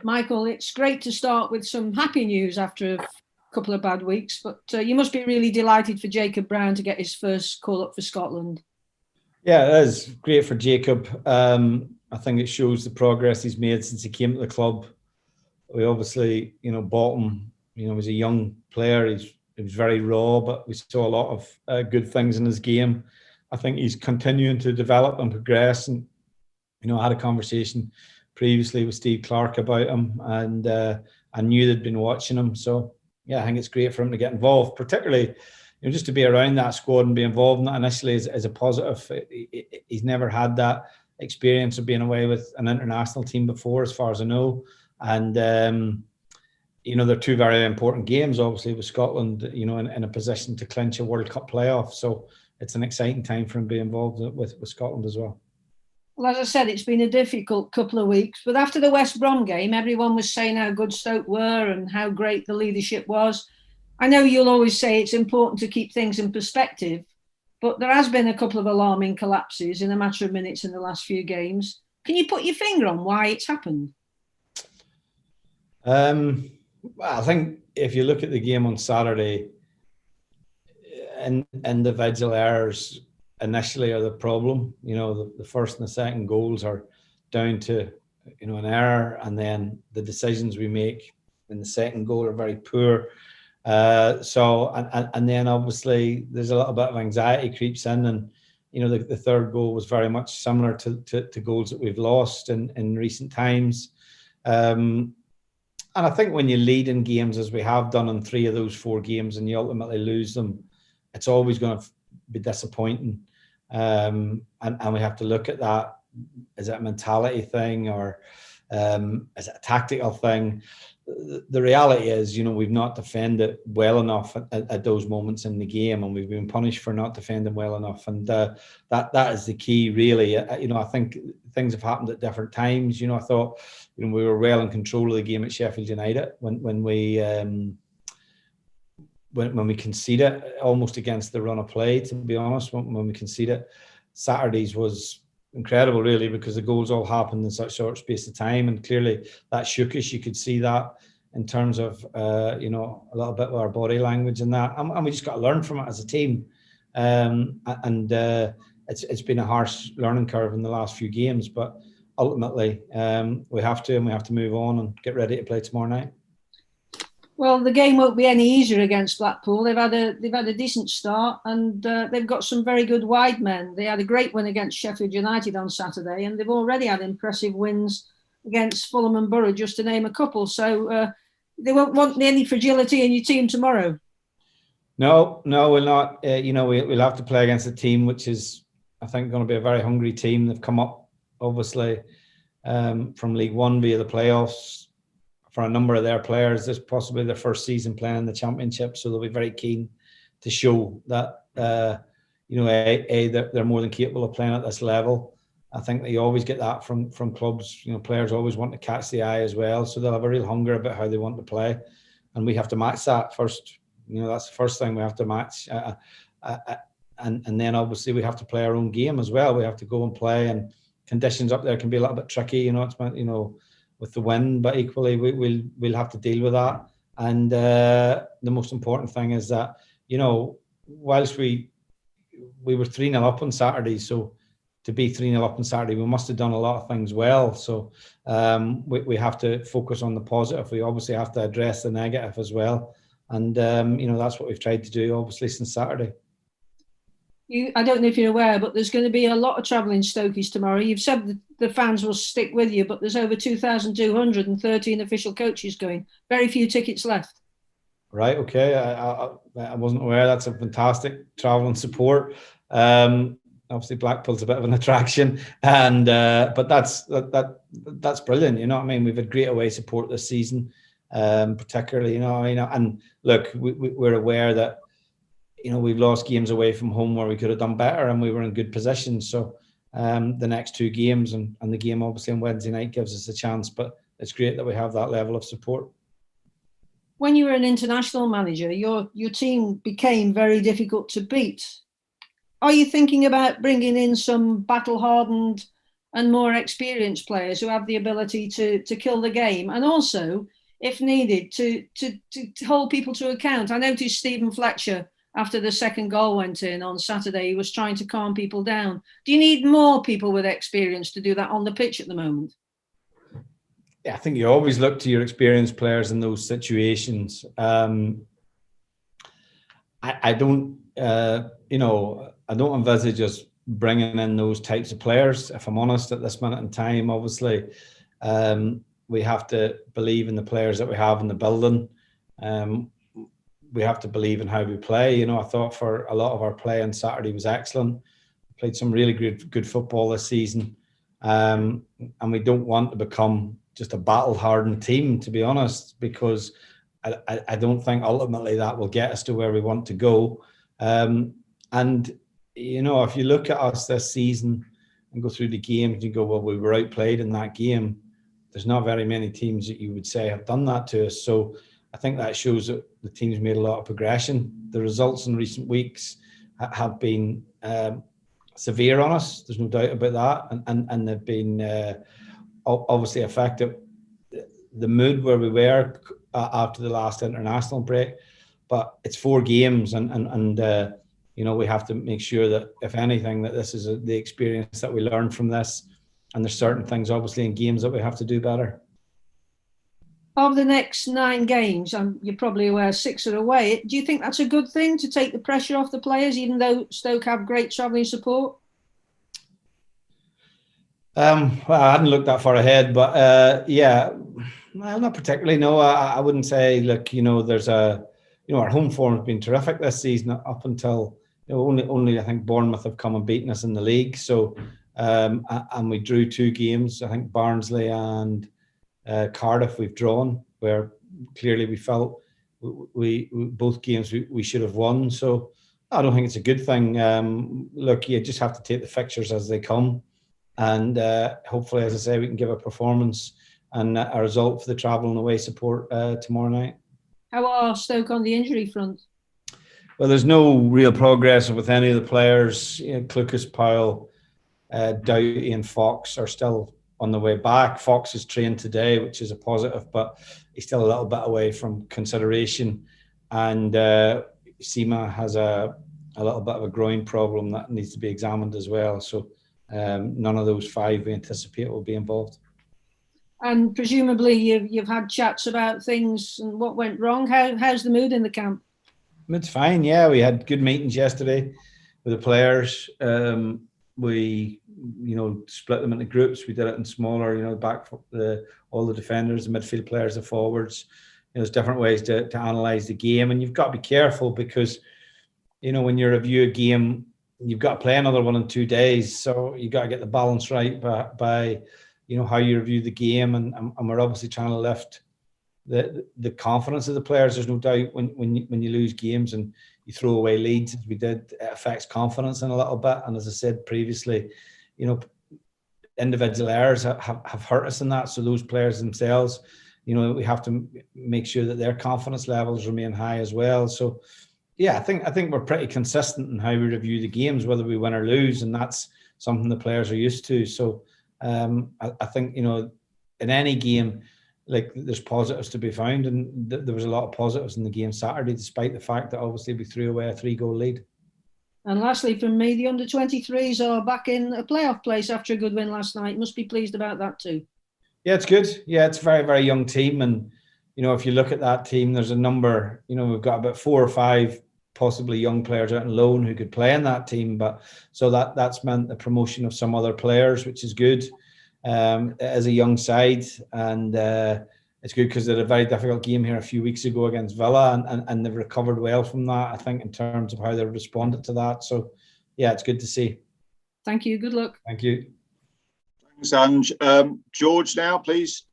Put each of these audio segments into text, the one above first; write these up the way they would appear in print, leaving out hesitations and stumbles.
Michael, it's great to start with some happy news after a couple of bad weeks, but you must be really delighted for Jacob Brown to get his first call up for Scotland. Yeah, it is great for Jacob. I think it shows the progress he's made since he came to the club. We obviously, bought him. He was a young player. He was very raw, but we saw a lot of good things in his game. I think he's continuing to develop and progress. And I had a conversation previously with Steve Clark about him, and I knew they'd been watching him. So yeah, I think it's great for him to get involved, particularly just to be around that squad and be involved in that initially is a positive. He's never had that experience of being away with an international team before, as far as I know, and they're two very important games, obviously, with Scotland, in a position to clinch a World Cup playoff. So it's an exciting time for him to be involved with Scotland as well. Well, as I said, it's been a difficult couple of weeks, but after the West Brom game, everyone was saying how good Stoke were and how great the leadership was. I know you'll always say it's important to keep things in perspective, but there has been a couple of alarming collapses in a matter of minutes in the last few games. Can you put your finger on why it's happened? Well, I think if you look at the game on Saturday, individual errors initially are the problem. The first and the second goals are down to an error, and then the decisions we make in the second goal are very poor. And then obviously there's a little bit of anxiety creeps in, and the third goal was very much similar to goals that we've lost in recent times. And I think when you lead in games, as we have done in 3 of those 4 games, and you ultimately lose them, it's always going to be disappointing. And we have to look at that. Is it a mentality thing, or is it a tactical thing? The reality is, we've not defended well enough at those moments in the game, and we've been punished for not defending well enough. And that is the key, really. I think things have happened at different times. I thought, we were well in control of the game at Sheffield United when we conceded almost against the run of play. To be honest, when we conceded, Saturdays was incredible, really, because the goals all happened in such short space of time, and clearly that shook us. You could see that in terms of a little bit of our body language and that, and we just got to learn from it as a team. It's been a harsh learning curve in the last few games, but ultimately we have to move on and get ready to play tomorrow night. Well, the game won't be any easier against Blackpool. They've had a decent start, and they've got some very good wide men. They had a great win against Sheffield United on Saturday, and they've already had impressive wins against Fulham and Borough, just to name a couple. So they won't want any fragility in your team tomorrow. No, we'll not. We'll have to play against a team which is, I think, going to be a very hungry team. They've come up, obviously, from League One via the playoffs. For a number of their players, this is possibly their first season playing in the Championship, so they'll be very keen to show that they're more than capable of playing at this level. I think that you always get that from clubs. Players always want to catch the eye as well, so they'll have a real hunger about how they want to play, and we have to match that first. That's the first thing we have to match, and then obviously we have to play our own game as well. We have to go and play, and conditions up there can be a little bit tricky. With the wind, but equally we'll have to deal with that. And the most important thing is that whilst we were 3-0 up on Saturday, so to be 3-0 up on Saturday, we must have done a lot of things well. So we have to focus on the positive. We obviously have to address the negative as well, and that's what we've tried to do, obviously, since Saturday. I don't know if you're aware, but there's going to be a lot of travelling Stokies tomorrow. You've said the fans will stick with you, but there's over 2,213 official coaches going. Very few tickets left. Right, okay. I wasn't aware. That's a fantastic travelling support. Obviously, Blackpool's a bit of an attraction, and but that's brilliant. You know what I mean? We've had great away support this season, particularly. And look, we're aware that we've lost games away from home where we could have done better, and we were in good position. So the next 2 games and the game obviously on Wednesday night gives us a chance, but it's great that we have that level of support. When you were an international manager, your team became very difficult to beat. Are you thinking about bringing in some battle-hardened and more experienced players who have the ability to kill the game, and also, if needed, to hold people to account. I noticed Stephen Fletcher, after the second goal went in on Saturday, he was trying to calm people down. Do you need more people with experience to do that on the pitch at the moment? Yeah, I think you always look to your experienced players in those situations. I don't, I don't envisage us bringing in those types of players, if I'm honest, at this minute in time. Obviously, we have to believe in the players that we have in the building. We have to believe in how we play. I thought for a lot of our play on Saturday was excellent. Played some really good football this season. And we don't want to become just a battle-hardened team, to be honest, because I don't think ultimately that will get us to where we want to go. And, if you look at us this season and go through the games, you go, well, we were outplayed in that game. There's not very many teams that you would say have done that to us. So I think that shows that the team's made a lot of progression. The results in recent weeks have been severe on us. There's no doubt about that. And they've been obviously affected the mood where we were after the last international break. But it's 4 games and we have to make sure that, if anything, that this is the experience that we learn from this. And there's certain things, obviously, in games that we have to do better. Of the next 9 games, you're probably aware 6 are away. Do you think that's a good thing, to take the pressure off the players, even though Stoke have great travelling support? Well, I hadn't looked that far ahead, but well, not particularly. No, I wouldn't say. Look, there's our home form has been terrific this season up until only I think Bournemouth have come and beaten us in the league. So, and we drew 2 games. I think Barnsley and Cardiff we've drawn, where clearly we felt we both games we should have won. So I don't think it's a good thing. Look, you just have to take the fixtures as they come, and hopefully, as I say, we can give a performance and a result for the travel and away support tomorrow night. How are Stoke on the injury front? Well, there's no real progress with any of the players. Clucas, Powell, Doughty and Fox are still on the way back. Fox is trained today, which is a positive, but he's still a little bit away from consideration. And Sima has a little bit of a groin problem that needs to be examined as well. So none of those 5 we anticipate will be involved. And presumably you've had chats about things and what went wrong. How's the mood in the camp? It's fine, yeah. We had good meetings yesterday with the players. We, split them into groups. We did it in smaller, back all the defenders, the midfield players, the forwards. There's different ways to analyse the game, and you've got to be careful because, when you review a game, you've got to play another one in 2 days. So you've got to get the balance right by how you review the game, and we're obviously trying to lift the confidence of the players. There's no doubt when you lose games and you throw away leads, as we did, it affects confidence in a little bit. And as I said previously, individual errors have hurt us in that. So those players themselves, we have to make sure that their confidence levels remain high as well. So yeah, I think we're pretty consistent in how we review the games, whether we win or lose, and that's something the players are used to. So I think, in any game, like, there's positives to be found, and there was a lot of positives in the game Saturday, despite the fact that obviously we threw away a 3-goal lead. And lastly, from me, the under-23s are back in a playoff place after a good win last night. Must be pleased about that too. Yeah, it's good. Yeah, it's a very, very young team, and if you look at that team, there's a number. We've got about 4 or 5 possibly young players out on loan who could play in that team, but so that's meant the promotion of some other players, which is good. As a young side, and it's good because they had a very difficult game here a few weeks ago against Villa, and they've recovered well from that, I think, in terms of how they've responded to that. So yeah, it's good to see. Thank you. Good luck. Thank you. Thanks, Ange. George now, please.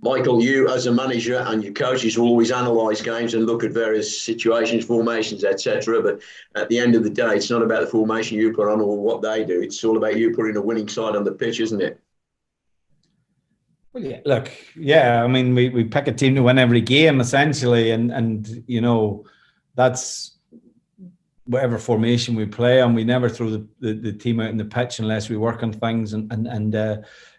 Michael, you as a manager and your coaches will always analyse games and look at various situations, formations, etc. But at the end of the day, it's not about the formation you put on or what they do. It's all about you putting a winning side on the pitch, isn't it? Well, yeah, look, yeah, I mean, we pick a team to win every game, essentially, and that's whatever formation we play on, we never throw the team out in the pitch unless we work on things. And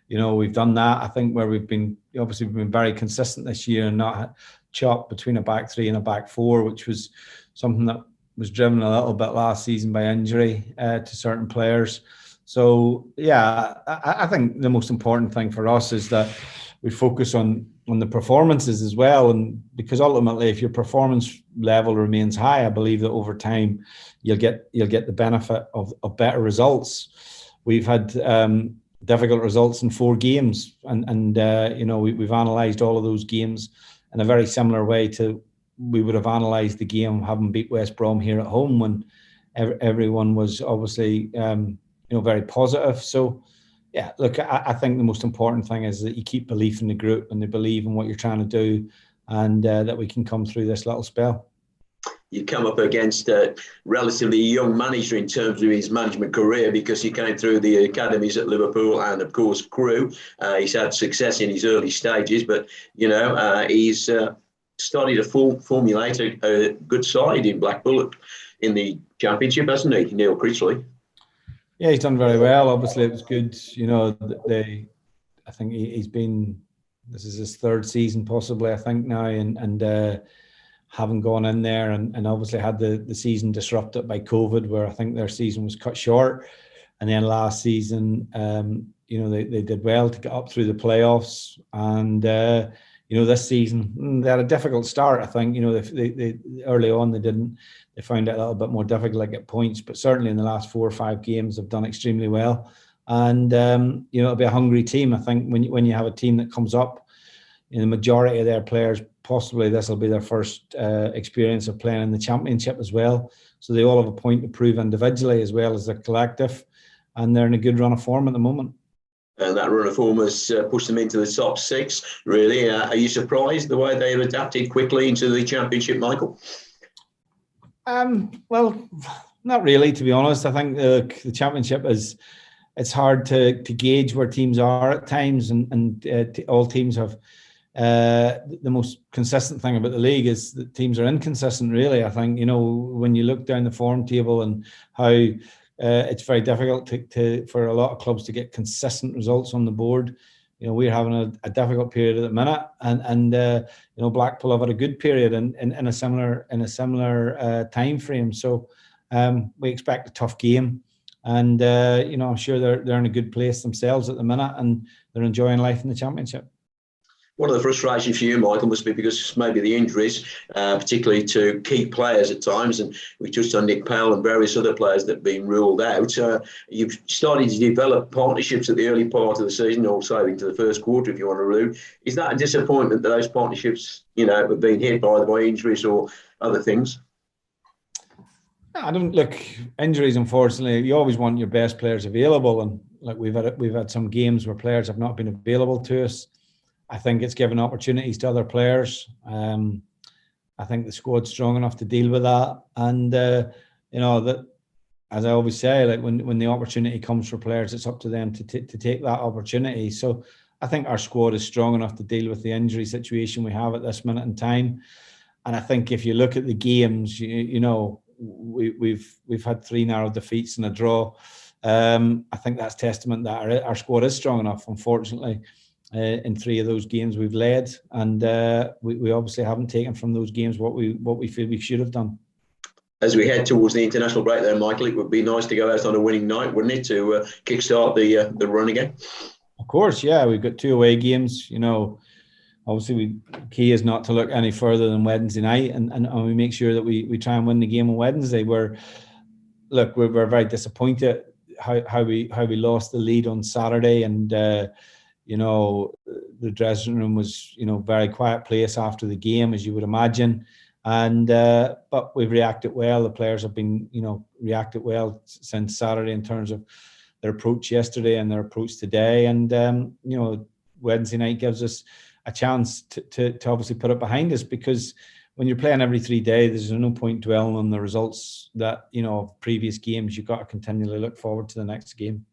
we've done that. I think where we've been very consistent this year and not chopped between a back three and a back four, which was something that was driven a little bit last season by injury to certain players. So yeah, I think the most important thing for us is that we focus on the performances as well, and because ultimately, if your performance level remains high, I believe that over time you'll get the benefit of better results. We've had difficult results in 4 games, and we've analysed all of those games in a very similar way to we would have analysed the game having beat West Brom here at home when everyone was obviously very positive. So yeah, look, I think the most important thing is that you keep belief in the group and they believe in what you're trying to do, and that we can come through this little spell. You come up against a relatively young manager in terms of his management career, because he came through the academies at Liverpool and, of course, Crewe. He's had success in his early stages, but, he's started to formulate a good side in Blackpool in the Championship, hasn't he, Neil Critchley? Yeah, he's done very well. Obviously, it was good. I think this is his 3rd season possibly, I think now, and having gone in there and obviously had the season disrupted by COVID, where I think their season was cut short. And then last season, they did well to get up through the playoffs. And, this season, they had a difficult start, I think. They early on, they found it a little bit more difficult to get points, but certainly in the last 4 or 5 games, they've done extremely well. And, it'll be a hungry team. I think when you have a team that comes up, the majority of their players, possibly this will be their first experience of playing in the Championship as well. So they all have a point to prove individually as well as the collective. And they're in a good run of form at the moment. And that run of form has pushed them into the top 6, really. Are you surprised the way they've adapted quickly into the Championship, Michael? Well, not really, to be honest. I think the Championship it's hard to gauge where teams are at times, and all teams have the most consistent thing about the league is that teams are inconsistent, really. I think, when you look down the form table and how it's very difficult for a lot of clubs to get consistent results on the board. We're having a difficult period at the minute, and Blackpool have had a good period in a similar time frame. So we expect a tough game, and I'm sure they're in a good place themselves at the minute, and they're enjoying life in the Championship. One of the frustrations for you, Michael, must be because maybe the injuries, particularly to key players at times, and we touched on Nick Powell and various other players that have been ruled out. You've started to develop partnerships at the early part of the season, also into the first quarter, if you want to allude. Is that a disappointment that those partnerships, have been hit either by injuries or other things? I don't look injuries. Unfortunately, you always want your best players available, and we've had some games where players have not been available to us. I think it's given opportunities to other players. I think the squad's strong enough to deal with that. And, that, as I always say, when the opportunity comes for players, it's up to them to take that opportunity. So I think our squad is strong enough to deal with the injury situation we have at this minute in time. And I think if you look at the games, we've had 3 narrow defeats and a draw. I think that's testament that our squad is strong enough, unfortunately. In 3 of those games we've led, and we obviously haven't taken from those games what we feel we should have done. As we head towards the international break there, Michael, it would be nice to go out on a winning night, wouldn't it, to kickstart the run again? Of course, yeah. We've got 2 away games. Obviously, key is not to look any further than Wednesday night, and we make sure that we try and win the game on Wednesday. We're very disappointed how we lost the lead on Saturday, and the dressing room was, very quiet place after the game, as you would imagine. And but we've reacted well. The players have been, reacted well since Saturday in terms of their approach yesterday and their approach today. And Wednesday night gives us a chance to obviously put it behind us, because when you're playing every 3 days, there's no point dwelling on the results that, of previous games. You've got to continually look forward to the next game.